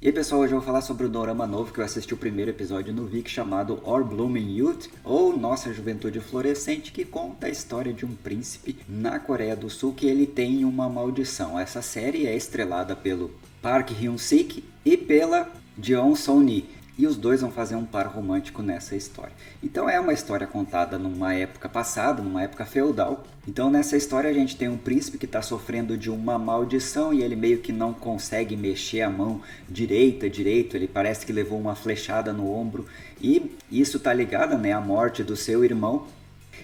E aí pessoal, hoje eu vou falar sobre o dorama novo que eu assisti o primeiro episódio no Viki chamado Our Blooming Youth, ou Nossa Juventude Florescente, que conta a história de um príncipe na Coreia do Sul que ele tem uma maldição. Essa série é estrelada pelo Park Hyun-sik e pela Jeon Soo-ni. E os dois vão fazer um par romântico nessa história. Então é uma história contada numa época passada, numa época feudal. Então nessa história a gente tem um príncipe que está sofrendo de uma maldição e ele meio que não consegue mexer a mão direito, ele parece que levou uma flechada no ombro. E isso está ligado, né, à morte do seu irmão.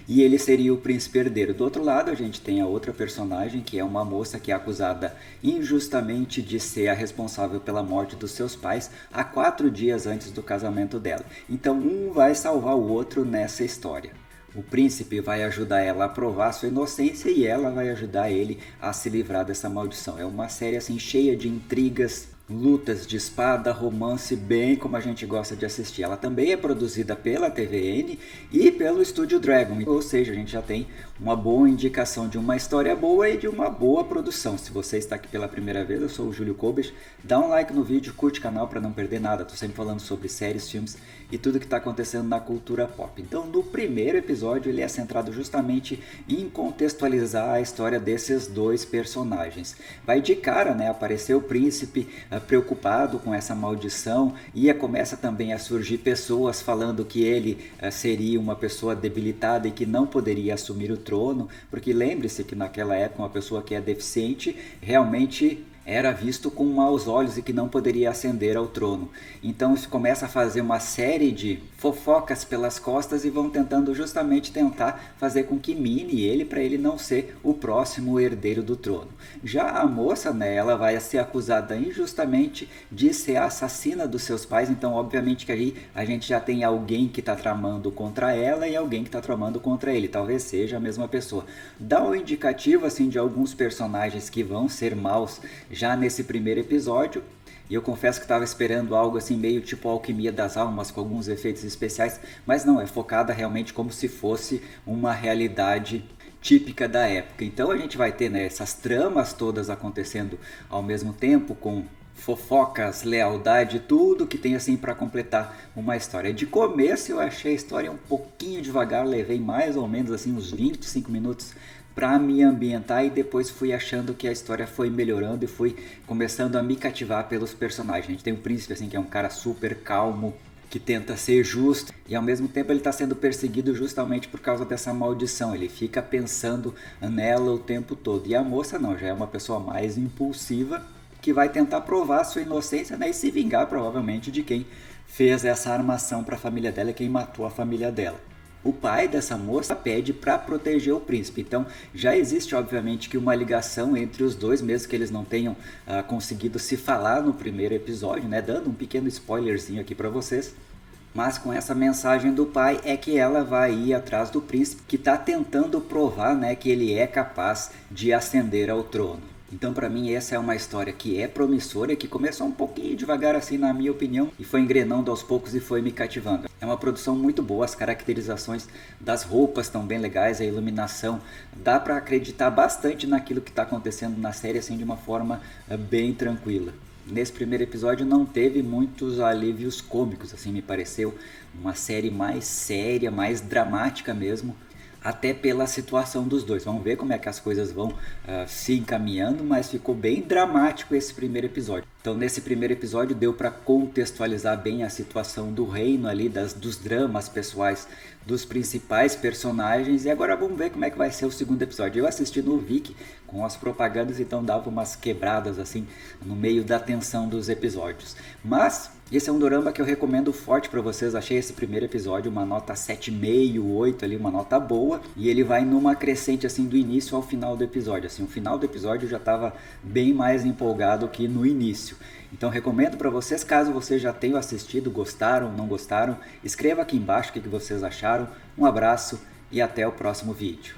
E ele seria o príncipe herdeiro. Do outro lado, a gente tem a outra personagem, que é uma moça que é acusada injustamente de ser a responsável pela morte dos seus pais há 4 dias antes do casamento dela. Então, um vai salvar o outro nessa história. O príncipe vai ajudar ela a provar sua inocência e ela vai ajudar ele a se livrar dessa maldição. É uma série assim cheia de intrigas, lutas de espada, romance, bem como a gente gosta de assistir. Ela também é produzida pela TVN e pelo Estúdio Dragon, ou seja, a gente já tem uma boa indicação de uma história boa e de uma boa produção. Se você está aqui pela primeira vez, eu sou o Júlio Kobesch, dá um like no vídeo, curte o canal para não perder nada. Estou sempre falando sobre séries, filmes e tudo que está acontecendo na cultura pop. Então, no primeiro episódio, ele é centrado justamente em contextualizar a história desses dois personagens. Vai de cara, né, aparecer o príncipe preocupado com essa maldição e começa também a surgir pessoas falando que ele seria uma pessoa debilitada e que não poderia assumir o trono, porque lembre-se que naquela época uma pessoa que é deficiente realmente era visto com maus olhos e que não poderia ascender ao trono. Então isso começa a fazer uma série de fofocas pelas costas e vão tentando justamente tentar fazer com que mine ele para ele não ser o próximo herdeiro do trono. Já a moça, né, ela vai ser acusada injustamente de ser a assassina dos seus pais, então obviamente que aí a gente já tem alguém que está tramando contra ela e alguém que está tramando contra ele, talvez seja a mesma pessoa. Dá um indicativo assim de alguns personagens que vão ser maus já nesse primeiro episódio, e eu confesso que estava esperando algo assim meio tipo Alquimia das Almas, com alguns efeitos especiais, mas não, é focada realmente como se fosse uma realidade típica da época. Então a gente vai ter, né, essas tramas todas acontecendo ao mesmo tempo, com fofocas, lealdade, tudo que tem assim para completar uma história. De começo eu achei a história um pouquinho devagar, levei mais ou menos assim uns 25 minutos para me ambientar e depois fui achando que a história foi melhorando e fui começando a me cativar pelos personagens. A gente tem um príncipe assim que é um cara super calmo, que tenta ser justo e ao mesmo tempo ele está sendo perseguido justamente por causa dessa maldição. Ele fica pensando nela o tempo todo. E a moça não, já é uma pessoa mais impulsiva que vai tentar provar sua inocência, né, e se vingar provavelmente de quem fez essa armação para a família dela, quem matou a família dela. O pai dessa moça pede para proteger o príncipe, então já existe obviamente que uma ligação entre os dois, mesmo que eles não tenham conseguido se falar no primeiro episódio, né, dando um pequeno spoilerzinho aqui para vocês. Mas com essa mensagem do pai é que ela vai ir atrás do príncipe, que está tentando provar, né, que ele é capaz de ascender ao trono. Então para mim essa é uma história que é promissora, que começou um pouquinho devagar assim na minha opinião e foi engrenando aos poucos e foi me cativando. É uma produção muito boa, as caracterizações das roupas estão bem legais, a iluminação, dá para acreditar bastante naquilo que está acontecendo na série assim de uma forma bem tranquila. Nesse primeiro episódio não teve muitos alívios cômicos, assim me pareceu uma série mais séria, mais dramática mesmo, até pela situação dos dois. Vamos ver como é que as coisas vão se encaminhando, mas ficou bem dramático esse primeiro episódio. Então nesse primeiro episódio deu para contextualizar bem a situação do reino ali, dos dramas pessoais dos principais personagens, e agora vamos ver como é que vai ser o segundo episódio. Eu assisti no Viki com as propagandas, então dava umas quebradas assim no meio da tensão dos episódios. Mas esse é um dorama que eu recomendo forte para vocês. Achei esse primeiro episódio uma nota 7,5, 8 ali, uma nota boa, e ele vai numa crescente assim do início ao final do episódio. Assim, o final do episódio eu já estava bem mais empolgado que no início. Então recomendo para vocês, caso vocês já tenham assistido, gostaram, não gostaram, escreva aqui embaixo o que vocês acharam. Um abraço e até o próximo vídeo.